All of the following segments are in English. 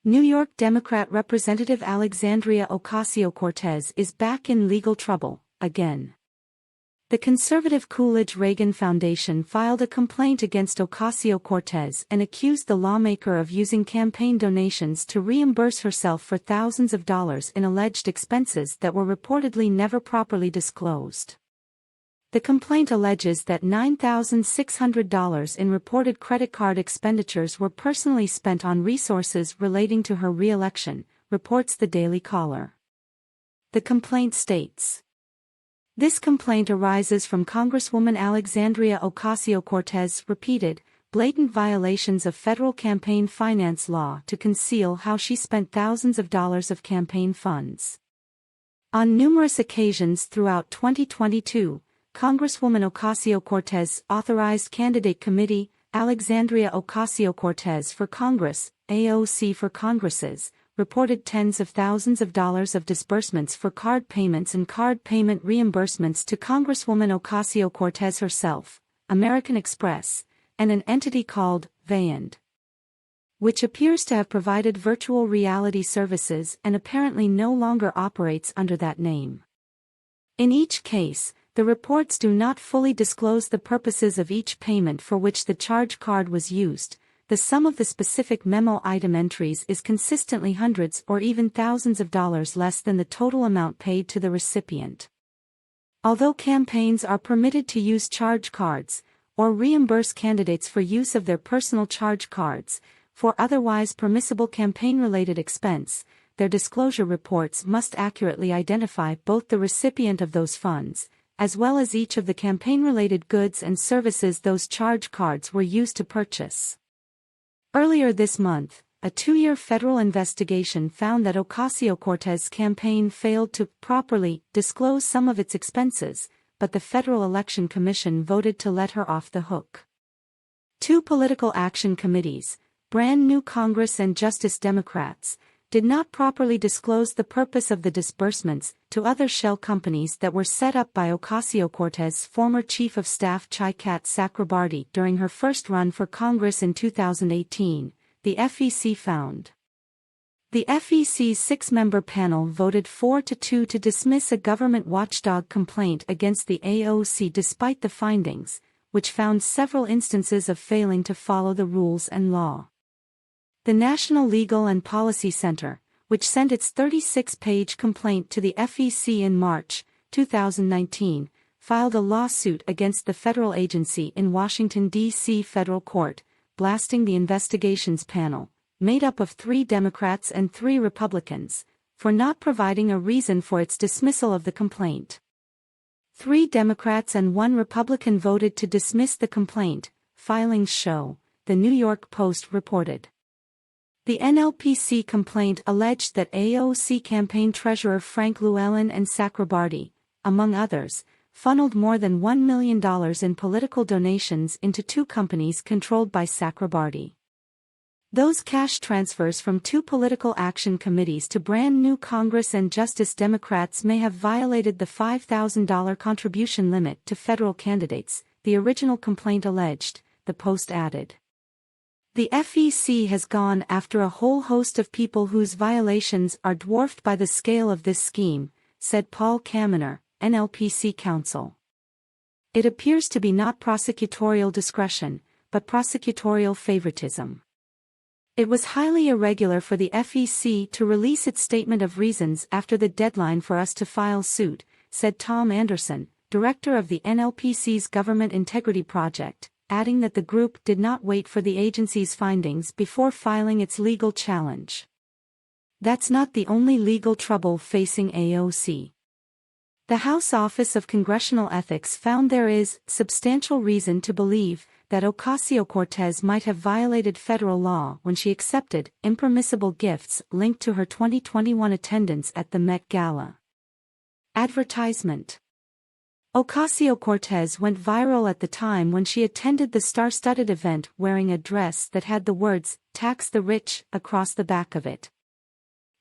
New York Democrat Representative Alexandria Ocasio-Cortez is back in legal trouble, again. The conservative Coolidge-Reagan Foundation filed a complaint against Ocasio-Cortez and accused the lawmaker of using campaign donations to reimburse herself for thousands of dollars in alleged expenses that were reportedly never properly disclosed. The complaint alleges that $9,600 in reported credit card expenditures were personally spent on resources relating to her re-election, reports the Daily Caller. The complaint states, "This complaint arises from Congresswoman Alexandria Ocasio-Cortez's repeated, blatant violations of federal campaign finance law to conceal how she spent thousands of dollars of campaign funds. On numerous occasions throughout 2022, Congresswoman Ocasio-Cortez authorized candidate committee, Alexandria Ocasio-Cortez for Congress, AOC for Congresses, reported tens of thousands of dollars of disbursements for card payments and card payment reimbursements to Congresswoman Ocasio-Cortez herself, American Express, and an entity called Vayand, which appears to have provided virtual reality services and apparently no longer operates under that name. In each case, the reports do not fully disclose the purposes of each payment for which the charge card was used. The sum of the specific memo item entries is consistently hundreds or even thousands of dollars less than the total amount paid to the recipient. Although campaigns are permitted to use charge cards, or reimburse candidates for use of their personal charge cards, for otherwise permissible campaign-related expense, their disclosure reports must accurately identify both the recipient of those funds, as well as each of the campaign-related goods and services those charge cards were used to purchase. Earlier this month, a 2-year federal investigation found that Ocasio-Cortez's campaign failed to properly disclose some of its expenses, but the Federal Election Commission voted to let her off the hook. 2 political action committees, Brand New Congress and Justice Democrats, did not properly disclose the purpose of the disbursements to other shell companies that were set up by Ocasio-Cortez's former chief of staff Kat Chakrabarty during her first run for Congress in 2018, the FEC found. The FEC's 6-member panel voted 4-2 to dismiss a government watchdog complaint against the AOC despite the findings, which found several instances of failing to follow the rules and law. The National Legal and Policy Center, which sent its 36-page complaint to the FEC in March 2019, filed a lawsuit against the federal agency in Washington, D.C. federal court, blasting the investigations panel, made up of 3 Democrats and 3 Republicans, for not providing a reason for its dismissal of the complaint. 3 Democrats and 1 Republican voted to dismiss the complaint, filings show, the New York Post reported. The NLPC complaint alleged that AOC campaign treasurer Frank Llewellyn and Chakrabarty, among others, funneled more than $1 million in political donations into 2 companies controlled by Chakrabarty. Those cash transfers from 2 political action committees to Brand New Congress and Justice Democrats may have violated the $5,000 contribution limit to federal candidates, the original complaint alleged, the Post added. The FEC has gone after a whole host of people whose violations are dwarfed by the scale of this scheme, said Paul Kaminer, NLPC counsel. It appears to be not prosecutorial discretion, but prosecutorial favoritism. It was highly irregular for the FEC to release its statement of reasons after the deadline for us to file suit, said Tom Anderson, director of the NLPC's Government Integrity Project, adding that the group did not wait for the agency's findings before filing its legal challenge. That's not the only legal trouble facing AOC. The House Office of Congressional Ethics found there is substantial reason to believe that Ocasio-Cortez might have violated federal law when she accepted impermissible gifts linked to her 2021 attendance at the Met Gala. Advertisement. Ocasio-Cortez went viral at the time when she attended the star-studded event wearing a dress that had the words, "Tax the Rich," across the back of it.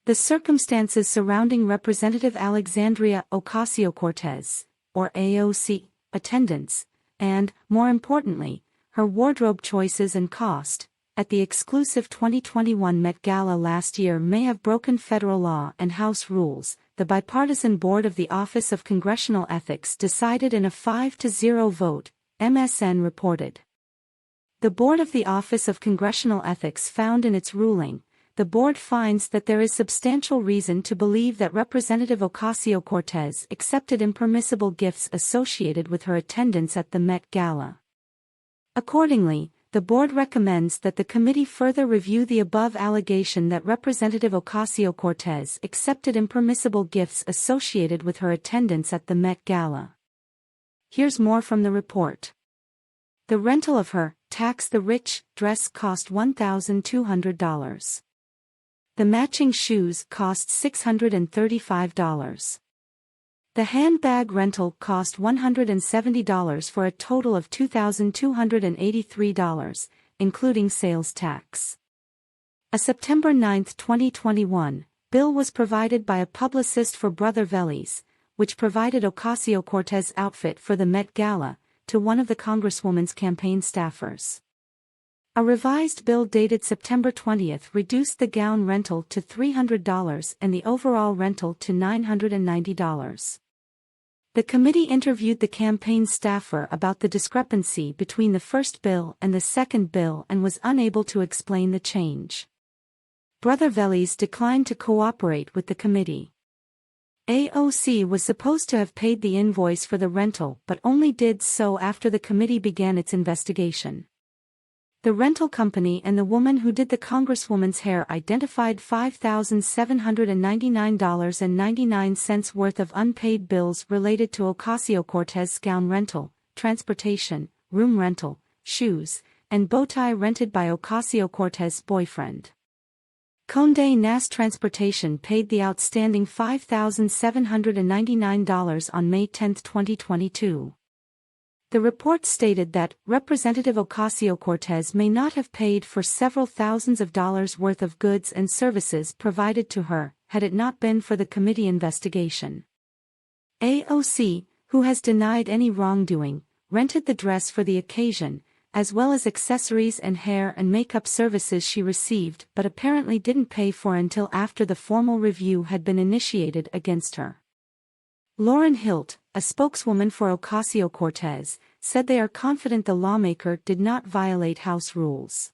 The circumstances surrounding Representative Alexandria Ocasio-Cortez, or AOC, attendance, and, more importantly, her wardrobe choices and cost, at the exclusive 2021 Met Gala last year may have broken federal law and House rules, the bipartisan board of the Office of Congressional Ethics decided in a 5-0 vote, MSN reported. The board of the Office of Congressional Ethics found in its ruling, the board finds that there is substantial reason to believe that Representative Ocasio-Cortez accepted impermissible gifts associated with her attendance at the Met Gala. Accordingly, the board recommends that the committee further review the above allegation that Representative Ocasio-Cortez accepted impermissible gifts associated with her attendance at the Met Gala. Here's more from the report. The rental of her, tax the rich, dress cost $1,200. The matching shoes cost $635. The handbag rental cost $170 for a total of $2,283, including sales tax. A September 9, 2021, bill was provided by a publicist for Brother Veliz, which provided Ocasio-Cortez outfit for the Met Gala, to one of the Congresswoman's campaign staffers. A revised bill dated September 20 reduced the gown rental to $300 and the overall rental to $990. The committee interviewed the campaign staffer about the discrepancy between the first bill and the second bill and was unable to explain the change. Brother Veliz declined to cooperate with the committee. AOC was supposed to have paid the invoice for the rental but only did so after the committee began its investigation. The rental company and the woman who did the Congresswoman's hair identified $5,799.99 worth of unpaid bills related to Ocasio-Cortez's gown rental, transportation, room rental, shoes, and bow tie rented by Ocasio-Cortez's boyfriend. Condé Nast Transportation paid the outstanding $5,799 on May 10, 2022. The report stated that Representative Ocasio-Cortez may not have paid for several thousands of dollars worth of goods and services provided to her, had it not been for the committee investigation. AOC, who has denied any wrongdoing, rented the dress for the occasion, as well as accessories and hair and makeup services she received but apparently didn't pay for until after the formal review had been initiated against her. Lauren Hilt, a spokeswoman for Ocasio-Cortez, said they are confident the lawmaker did not violate House rules.